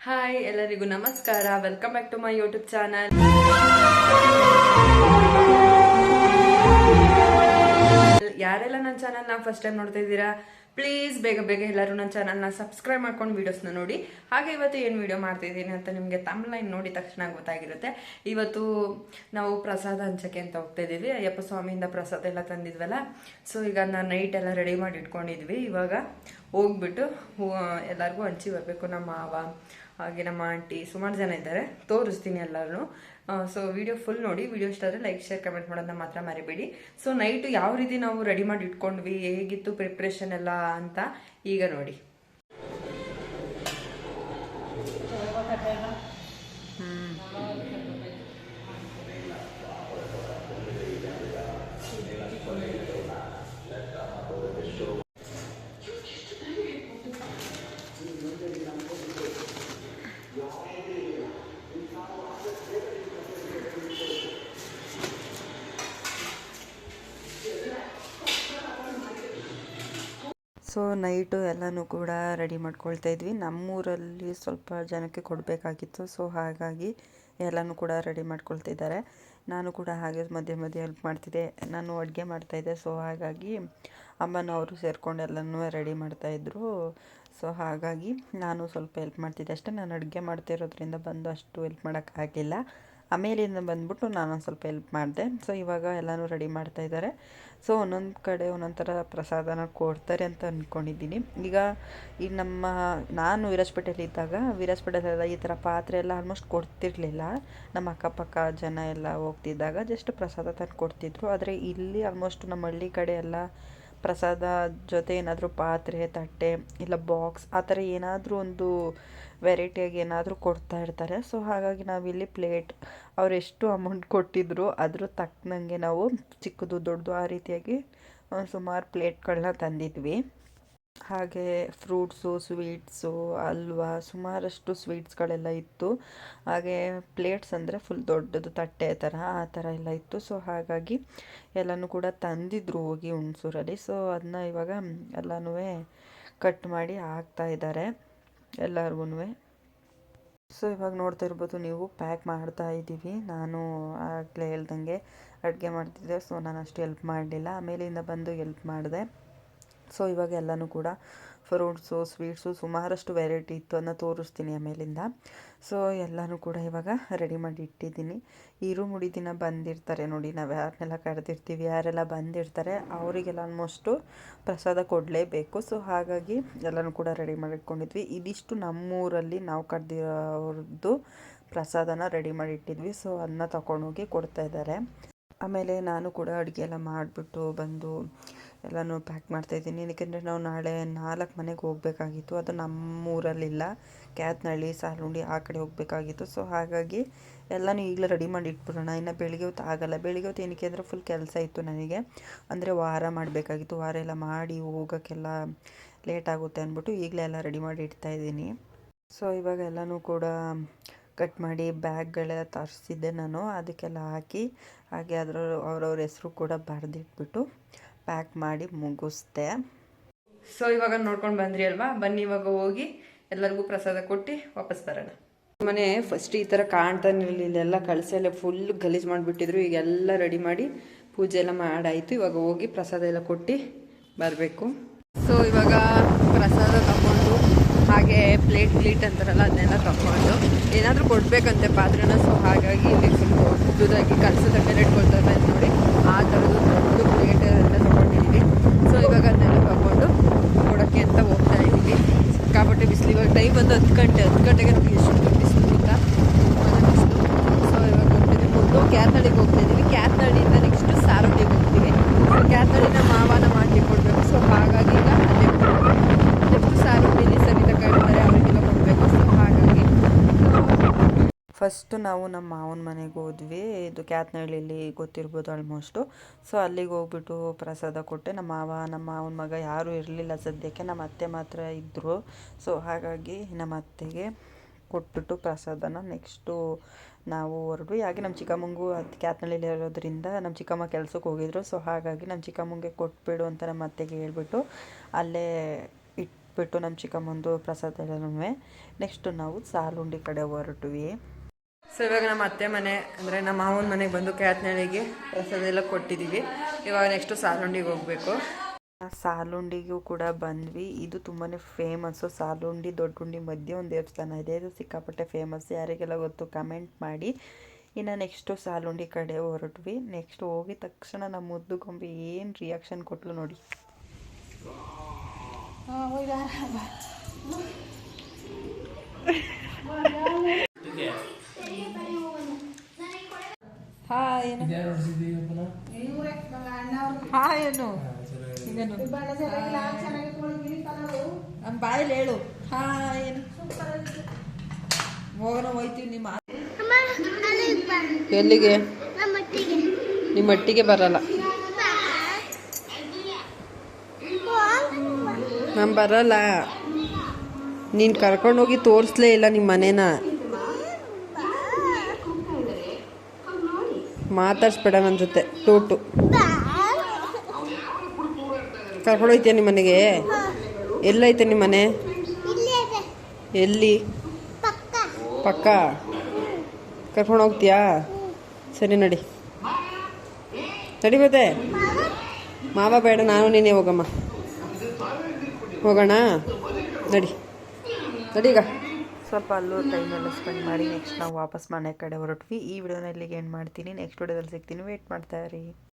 Hi ಎಲ್ಲರಿಗೂ ನಮಸ್ಕಾರ. Welcome back to my YouTube channel. ಯಾರೆಲ್ಲ ನನ್ನ ಚಾನಲ್ನ ಫಸ್ಟ್ ಟೈಮ್ ನೋಡ್ತಾ ಇದ್ದೀರಾ, ಪ್ಲೀಸ್ ಬೇಗ ಬೇಗ ಎಲ್ಲರೂ ನನ್ನ ಚಾನಲ್ನ ಸಬ್ಸ್ಕ್ರೈಬ್ ಮಾಡ್ಕೊಂಡು ವೀಡಿಯೋಸ್ನ ನೋಡಿ. ಹಾಗೆ ಇವತ್ತು ಏನು ವೀಡಿಯೋ ಮಾಡ್ತಿದ್ದೀನಿ ಅಂತ ನಿಮಗೆ ತಮ್ಲೈನ್ ನೋಡಿದ ತಕ್ಷಣ ಗೊತ್ತಾಗಿರುತ್ತೆ. ಇವತ್ತು ನಾವು ಪ್ರಸಾದ ಹಂಚಕ್ಕೆ ಅಂತ ಹೋಗ್ತಾ ಇದ್ದೀವಿ. ಅಯ್ಯಪ್ಪ ಸ್ವಾಮಿಯಿಂದ ಪ್ರಸಾದ ಎಲ್ಲ ತಂದಿದ್ವಲ್ಲ, ಸೊ ಈಗ ನಾನು ನೈಟ್ ಎಲ್ಲ ರೆಡಿ ಮಾಡಿ ಇಟ್ಕೊಂಡಿದ್ವಿ. ಇವಾಗ ಹೋಗ್ಬಿಟ್ಟು ಎಲ್ಲರಿಗೂ ಹಂಚಿ ಬರಬೇಕು. ನಮ್ಮ ಮಾವ ಹಾಗೆ ನಮ್ಮ ಆಂಟಿ ಸುಮಾರು ಜನ ಇದ್ದಾರೆ, ತೋರಿಸ್ತೀನಿ ಎಲ್ಲರೂ. ಸೊ ವಿಡಿಯೋ ಫುಲ್ ನೋಡಿ. ವಿಡಿಯೋ ಇಷ್ಟ ಆದರೆ ಲೈಕ್ ಶೇರ್ ಕಮೆಂಟ್ ಮಾಡೋದನ್ನ ಮಾತ್ರ ಮರಿಬೇಡಿ. ಸೊ ನೈಟು ಯಾವ ರೀತಿ ನಾವು ರೆಡಿ ಮಾಡಿ ಇಟ್ಕೊಂಡ್ವಿ, ಹೇಗಿತ್ತು ಪ್ರಿಪ್ರೇಷನ್ ಎಲ್ಲ ಅಂತ ಈಗ ನೋಡಿ. ಸೊ ನೈಟು ಎಲ್ಲನೂ ಕೂಡ ರೆಡಿ ಮಾಡ್ಕೊಳ್ತಾ ಇದ್ವಿ. ನಮ್ಮೂರಲ್ಲಿ ಸ್ವಲ್ಪ ಜನಕ್ಕೆ ಕೊಡಬೇಕಾಗಿತ್ತು, ಸೊ ಹಾಗಾಗಿ ಎಲ್ಲನೂ ಕೂಡ ರೆಡಿ ಮಾಡ್ಕೊಳ್ತಿದ್ದಾರೆ. ನಾನು ಕೂಡ ಹಾಗೆ ಮಧ್ಯೆ ಮಧ್ಯೆ ಹೆಲ್ಪ್ ಮಾಡ್ತಿದ್ದೆ. ನಾನು ಅಡುಗೆ ಮಾಡ್ತಾಯಿದ್ದೆ, ಸೊ ಹಾಗಾಗಿ ಅಮ್ಮನವರು ಸೇರ್ಕೊಂಡು ಎಲ್ಲನೂ ರೆಡಿ ಮಾಡ್ತಾಯಿದ್ರು. ಸೊ ಹಾಗಾಗಿ ನಾನು ಸ್ವಲ್ಪ ಹೆಲ್ಪ್ ಮಾಡ್ತಿದ್ದೆ ಅಷ್ಟೇ. ನಾನು ಅಡುಗೆ ಮಾಡ್ತಿರೋದ್ರಿಂದ ಬಂದು ಅಷ್ಟು ಹೆಲ್ಪ್ ಮಾಡೋಕ್ಕಾಗಿಲ್ಲ. ಆಮೇಲಿಂದ ಬಂದ್ಬಿಟ್ಟು ನಾನು ಸ್ವಲ್ಪ ಹೆಲ್ಪ್ ಮಾಡಿದೆ. ಸೊ ಇವಾಗ ಎಲ್ಲನೂ ರೆಡಿ ಮಾಡ್ತಾಯಿದ್ದಾರೆ. ಸೊ ಒಂದೊಂದು ಕಡೆ ಒಂದೊಂದು ಥರ ಪ್ರಸಾದನ ಕೊಡ್ತಾರೆ ಅಂತ ಅಂದ್ಕೊಂಡಿದ್ದೀನಿ. ಈಗ ನಾನು ವಿರಾಜಪೇಟೆಯಲ್ಲಿದ್ದಾಗ ವಿರಾಜಪೇಟೆಯಲ್ಲೆಲ್ಲ ಈ ಥರ ಪಾತ್ರೆ ಎಲ್ಲ ಆಲ್ಮೋಸ್ಟ್ ಕೊಡ್ತಿರ್ಲಿಲ್ಲ. ನಮ್ಮ ಅಕ್ಕಪಕ್ಕ ಜನ ಎಲ್ಲ ಹೋಗ್ತಿದ್ದಾಗ ಜಸ್ಟ್ ಪ್ರಸಾದ ತಂದು ಕೊಡ್ತಿದ್ರು. ಆದರೆ ಇಲ್ಲಿ ಆಲ್ಮೋಸ್ಟ್ ನಮ್ಮ ಹಳ್ಳಿ ಕಡೆ ಎಲ್ಲ ಪ್ರಸಾದ ಜೊತೆ ಏನಾದರೂ ಪಾತ್ರೆ, ತಟ್ಟೆ ಇಲ್ಲ ಬಾಕ್ಸ್ ಆ ಥರ ಏನಾದರೂ ಒಂದು ವೆರೈಟಿಯಾಗಿ ಏನಾದರೂ ಕೊಡ್ತಾ ಇರ್ತಾರೆ. ಸೊ ಹಾಗಾಗಿ ನಾವಿಲ್ಲಿ ಪ್ಲೇಟ್ ಅವ್ರು ಎಷ್ಟು ಅಮೌಂಟ್ ಕೊಟ್ಟಿದ್ರು ಅದ್ರ ತಕ್ಕನಂಗೆ ನಾವು ಚಿಕ್ಕದು ದೊಡ್ಡದು ಆ ರೀತಿಯಾಗಿ ಸುಮಾರು ಪ್ಲೇಟ್ಗಳನ್ನ ತಂದಿದ್ವಿ. ಹಾಗೆ ಫ್ರೂಟ್ಸು, ಸ್ವೀಟ್ಸು, ಹಲ್ವಾ, ಸುಮಾರಷ್ಟು ಸ್ವೀಟ್ಸ್ಗಳೆಲ್ಲ ಇತ್ತು. ಹಾಗೆ ಪ್ಲೇಟ್ಸ್ ಅಂದರೆ ಫುಲ್ ದೊಡ್ಡದು ತಟ್ಟೆ ಥರ ಆ ಥರ ಎಲ್ಲ ಇತ್ತು. ಸೊ ಹಾಗಾಗಿ ಎಲ್ಲನೂ ಕೂಡ ತಂದಿದ್ರು ಹೋಗಿ ಹುಣಸೂರಲ್ಲಿ. ಸೊ ಅದನ್ನ ಇವಾಗ ಎಲ್ಲನೂ ಕಟ್ ಮಾಡಿ ಹಾಕ್ತಾ ಇದ್ದಾರೆ ಎಲ್ಲರಿಗೂ. ಸೊ ಇವಾಗ ನೋಡ್ತಾ ಇರ್ಬೋದು ನೀವು, ಪ್ಯಾಕ್ ಮಾಡ್ತಾ ಇದ್ದೀವಿ. ನಾನು ಆಗಲೇ ಹೇಳ್ದಂಗೆ ಅಡುಗೆ ಮಾಡ್ತಿದ್ದೆ, ಸೊ ನಾನು ಅಷ್ಟು ಹೆಲ್ಪ್ ಮಾಡಲಿಲ್ಲ. ಆಮೇಲಿಂದ ಬಂದು ಹೆಲ್ಪ್ ಮಾಡಿದೆ. ಸೊ ಇವಾಗ ಎಲ್ಲನೂ ಕೂಡ ಫ್ರೂಟ್ಸು, ಸ್ವೀಟ್ಸು ಸುಮಾರಷ್ಟು ವೆರೈಟಿ ಇತ್ತು, ಅದನ್ನ ತೋರಿಸ್ತೀನಿ ಆಮೇಲಿಂದ. ಸೊ ಎಲ್ಲನೂ ಕೂಡ ಇವಾಗ ರೆಡಿ ಮಾಡಿ ಇಟ್ಟಿದ್ದೀನಿ. ಇರುಮುಡಿ ದಿನ ಬಂದಿರ್ತಾರೆ ನೋಡಿ, ನಾವು ಯಾರನ್ನೆಲ್ಲ ಕರೆದಿರ್ತೀವಿ, ಯಾರೆಲ್ಲ ಬಂದಿರ್ತಾರೆ ಅವರಿಗೆಲ್ಲ ಆಲ್ಮೋಸ್ಟು ಪ್ರಸಾದ ಕೊಡಲೇಬೇಕು. ಸೊ ಹಾಗಾಗಿ ಎಲ್ಲನೂ ಕೂಡ ರೆಡಿ ಮಾಡಿ ಇಟ್ಕೊಂಡಿದ್ವಿ. ಇದಿಷ್ಟು ನಮ್ಮೂರಲ್ಲಿ ನಾವು ಕರೆದಿರೋರ್ದು ಪ್ರಸಾದನ ರೆಡಿ ಮಾಡಿ ಇಟ್ಟಿದ್ವಿ. ಸೊ ಅದನ್ನ ತಗೊಂಡೋಗಿ ಕೊಡ್ತಾಯಿದ್ದಾರೆ. ಆಮೇಲೆ ನಾನು ಕೂಡ ಅಡುಗೆ ಎಲ್ಲ ಮಾಡಿಬಿಟ್ಟು ಬಂದು ಎಲ್ಲನೂ ಪ್ಯಾಕ್ ಮಾಡ್ತಾಯಿದ್ದೀನಿ. ಏಕೆಂದರೆ ನಾವು ನಾಳೆ 4 ಮನೆಗೆ ಹೋಗಬೇಕಾಗಿತ್ತು. ಅದು ನಮ್ಮೂರಲ್ಲಿಲ್ಲ, ಕ್ಯಾತ್ನಹಳ್ಳಿ, ಸಾಲುಂಡಿ ಆ ಕಡೆ ಹೋಗಬೇಕಾಗಿತ್ತು. ಸೊ ಹಾಗಾಗಿ ಎಲ್ಲನೂ ಈಗಲೇ ರೆಡಿ ಮಾಡಿ ಇಟ್ಬಿಡೋಣ. ಇನ್ನು ಬೆಳಿಗ್ಗೆ ಹೊತ್ತು ಆಗಲ್ಲ. ಬೆಳಿಗ್ಗೆ ಹೊತ್ತು ಏನಕ್ಕೆ ಅಂದರೆ ಫುಲ್ ಕೆಲಸ ಇತ್ತು ನನಗೆ. ಅಂದರೆ ವಾರ ಮಾಡಬೇಕಾಗಿತ್ತು. ವಾರ ಎಲ್ಲ ಮಾಡಿ ಹೋಗೋಕ್ಕೆಲ್ಲ ಲೇಟ್ ಆಗುತ್ತೆ ಅಂದ್ಬಿಟ್ಟು ಈಗಲೇ ಎಲ್ಲ ರೆಡಿ ಮಾಡಿ ಇಡ್ತಾಯಿದ್ದೀನಿ. ಸೊ ಇವಾಗ ಎಲ್ಲನೂ ಕೂಡ ಕಟ್ ಮಾಡಿ ಬ್ಯಾಗ್ಗಳೆಲ್ಲ ತರಿಸಿದ್ದೆ ನಾನು, ಅದಕ್ಕೆಲ್ಲ ಹಾಕಿ ಹಾಗೆ ಅವ್ರವ್ರ ಹೆಸರು ಕೂಡ ಬರೆದಿಟ್ಬಿಟ್ಟು ಪ್ಯಾಕ್ ಮಾಡಿ ಮುಗಿಸ್ದೆ. ಸೊ ಇವಾಗ ನೋಡ್ಕೊಂಡು ಬಂದ್ರಿ ಅಲ್ವಾ, ಬನ್ನಿ ಇವಾಗ ಹೋಗಿ ಎಲ್ಲರಿಗೂ ಪ್ರಸಾದ ಕೊಟ್ಟು ವಾಪಸ್ ಬರೋಣ. ಮನೆ ಫಸ್ಟ್ ಈ ಥರ ಕಾಣ್ತಾನಿರಲಿಲ್ಲ, ಎಲ್ಲ ಕಳಸೆಲ್ಲ ಫುಲ್ ಗಲೀಜು ಮಾಡಿಬಿಟ್ಟಿದ್ರು. ಈಗ ಎಲ್ಲ ರೆಡಿ ಮಾಡಿ ಪೂಜೆ ಎಲ್ಲ ಮಾಡಾಯಿತು. ಇವಾಗ ಹೋಗಿ ಪ್ರಸಾದ ಎಲ್ಲ ಕೊಟ್ಟು ಬರಬೇಕು. ಸೊ ಇವಾಗ ಪ್ರಸಾದ ತಗೊಂಡು ಹಾಗೆ ಪ್ಲೇಟ್ ಅಂತಾರಲ್ಲ ಅದನ್ನೆಲ್ಲ ತಗೊಂಡು ಏನಾದರೂ ಕೊಡಬೇಕಂತೆ ಪಾತ್ರೆನ. ಸೊ ಹಾಗಾಗಿ ಇಲ್ಲಿ ಫುಲ್ ದೊಡ್ಡದಾಗಿ ಕಲಸದ ಮೇಲೆ ಇಟ್ಕೊಳ್ತಾರೆ ನೋಡಿ, ಆ ಥರದ್ದು ದೊಡ್ಡ ಪ್ಲೇಟ್ ಎಲ್ಲ ತೊಗೊಂಡಿದ್ದೀವಿ. ಸೊ ಇವಾಗ ಅದನ್ನೆಲ್ಲ ತಗೊಂಡು ಕೊಡೋಕ್ಕೆ ಅಂತ ಹೋಗ್ತಾ ಇದ್ದೀವಿ. ಸಿಕ್ಕಾಪಟ್ಟೆ ಬಿಸಿಲು. ಇವಾಗ ಟೈಮ್ ಬಂದು 10 ಗಂಟೆಗೆ ನಮಗೆ ಎಷ್ಟು ಬಿಸಿಲು ಅಂತ ತುಂಬಾ ಬಿಸಿಲು. ಸೊ ಇವಾಗ ಹೋಗ್ತಿದ್ದೀವಿ, ಮುಂದೆ ಕ್ಯಾತ್ನಳ್ಳಿಗೆ ಹೋಗ್ತಾ ಇದ್ದೀವಿ. ಕ್ಯಾತ್ನಳ್ಳಿಯಿಂದ ನೆಕ್ಸ್ಟ್ ಸಾರೋಟಿಗೆ ಹೋಗ್ತೀವಿ. ಸೊ ಕ್ಯಾತ್ನಳ್ಳಿನ ಮಾವನ ಮಾಡಿ ಕೊಡಬೇಕು. ಸೊ ಹಾಗಾಗಿ ಈಗ ಅಲ್ಲೇ ನೆಕ್ಸ್ಟ್ ಸಾರೋಟಿಲಿ ಸವಿತಾ ಕರೀತಾರೆ, ಅವರಿಗೆಲ್ಲ ಕೊಡಬೇಕು. ಸೊ ಹಾಗಾಗಿ ಫಸ್ಟು ನಾವು ನಮ್ಮ ಮಾವನ ಮನೆಗೆ ಹೋದ್ವಿ. ಇದು ಕ್ಯಾತ್ನಹಳ್ಳಿಲಿ ಗೊತ್ತಿರ್ಬೋದು ಆಲ್ಮೋಸ್ಟು. ಸೊ ಅಲ್ಲಿಗೆ ಹೋಗ್ಬಿಟ್ಟು ಪ್ರಸಾದ ಕೊಟ್ಟೆ. ನಮ್ಮ ಮಾವನ ಮಗ ಯಾರೂ ಇರಲಿಲ್ಲ ಸದ್ಯಕ್ಕೆ, ನಮ್ಮ ಅತ್ತೆ ಮಾತ್ರ ಇದ್ದರು. ಸೊ ಹಾಗಾಗಿ ನಮ್ಮ ಅತ್ತೆಗೆ ಕೊಟ್ಬಿಟ್ಟು ಪ್ರಸಾದನ ನೆಕ್ಸ್ಟು ನಾವು ಹೊರಡ್ವಿ. ಹಾಗೆ ನಮ್ಮ ಚಿಕ್ಕಮ್ಮಂಗೂ ಅದು ಕ್ಯಾತ್ನಹಳ್ಳಿಲಿ ಇರೋದ್ರಿಂದ ನಮ್ಮ ಚಿಕ್ಕಮ್ಮ ಕೆಲಸಕ್ಕೆ ಹೋಗಿದ್ರು. ಸೊ ಹಾಗಾಗಿ ನಮ್ಮ ಚಿಕ್ಕಮ್ಮಂಗೆ ಕೊಟ್ಬಿಡು ಅಂತ ನಮ್ಮ ಅತ್ತೆಗೆ ಹೇಳ್ಬಿಟ್ಟು ಅಲ್ಲೇ ಕೊಟ್ಬಿಟ್ಟು ನಮ್ಮ ಚಿಕ್ಕಮ್ಮಂದು ಪ್ರಸಾದ ಎಲ್ಲನೂ ನೆಕ್ಸ್ಟು ನಾವು ಸಾಲುಂಡಿ ಕಡೆ ಹೊರಟ್ವಿ. ಸೊ ಇವಾಗ ನಮ್ಮ ಅತ್ತೆ ಮನೆ ಅಂದರೆ ನಮ್ಮ ಮಾವನ ಮನೆಗೆ ಬಂದು ಕ್ಯಾತ್ನಳ್ಳಿಗೆ ಪ್ರಸಾದ ಎಲ್ಲ ಕೊಟ್ಟಿದ್ದೀವಿ. ಇವಾಗ ನೆಕ್ಸ್ಟು ಸಾಲುಂಡಿಗೆ ಹೋಗಬೇಕು. ಸಾಲುಂಡಿಗೂ ಕೂಡ ಬಂದ್ವಿ. ಇದು ತುಂಬಾ ಫೇಮಸ್ಸು. ಸಾಲುಂಡಿ ದೊಡ್ಡುಂಡಿ ಮಧ್ಯೆ ಒಂದು ದೇವಸ್ಥಾನ ಇದೆ. ಇದು ಸಿಕ್ಕಾಪಟ್ಟೆ ಫೇಮಸ್. ಯಾರಿಗೆಲ್ಲ ಗೊತ್ತು ಕಮೆಂಟ್ ಮಾಡಿ. ಇನ್ನು ನೆಕ್ಸ್ಟು ಸಾಲುಂಡಿ ಕಡೆ ಹೊರಟ್ವಿ. ನೆಕ್ಸ್ಟ್ ಹೋಗಿದ ತಕ್ಷಣ ನಮ್ಮ ಮುದ್ದು ಗೊಂಬೆ ಏನು ರಿಯಾಕ್ಷನ್ ಕೊಟ್ಲು ನೋಡಿ. ಹಾಯ್ ಏನು ನಮ್ಮ ಬಾಯಲ್ಲಿ ಹೇಳು ಹಾಯ್ ಏನು ಹೋಗೋಣ ಹೋಯ್ತೀವಿ. ನಿಮ್ಮ ಎಲ್ಲಿಗೆ? ನಿಮ್ಮ ಮಟ್ಟಿಗೆ ಬರಲ್ಲ. ನಾನು ಬರಲ್ಲ. ನೀನು ಕರ್ಕೊಂಡೋಗಿ ತೋರಿಸ್ಲೇ ಇಲ್ಲ ನಿಮ್ಮ ಮನೇನ. ಮಾತಾಡ್ಸ್ಬೇಡ ನನ್ನ ಜೊತೆ. ಟೋಟು ಕರ್ಕೊಂಡೋಗ್ತೀಯ ನಿಮ್ಮ ಮನೆಗೆ? ಎಲ್ಲೈತೆ ನಿಮ್ಮ ಮನೆ? ಎಲ್ಲಿ? ಪಕ್ಕ ಕರ್ಕೊಂಡು ಹೋಗ್ತೀಯಾ? ಸರಿ ನಡಿ ನಡಿ. ಮತ್ತೆ ಮಾವ ಬೇಡ, ನಾನು ನೀನೇ ಹೋಗಮ್ಮ. ಹೋಗೋಣ ನಡಿ ನಡಿ. ಈಗ ಸ್ವಲ್ಪ ಅಲ್ಲೂ ಟೈಮೆಲ್ಲ ಸ್ಪೆಂಡ್ ಮಾಡಿ ನೆಕ್ಸ್ಟ್ ನಾವು ವಾಪಸ್ ಮನೆ ಕಡೆ ಹೊರಟ್ವಿ. ಈ ವಿಡಿಯೋನ ಇಲ್ಲಿಗೆ ಎಂಡ್ ಮಾಡ್ತೀನಿ. ನೆಕ್ಸ್ಟ್ ವಿಡಿಯೋದಲ್ಲಿ ಸಿಗ್ತೀನಿ. ವೇಟ್ ಮಾಡ್ತಾ ಇರಿ.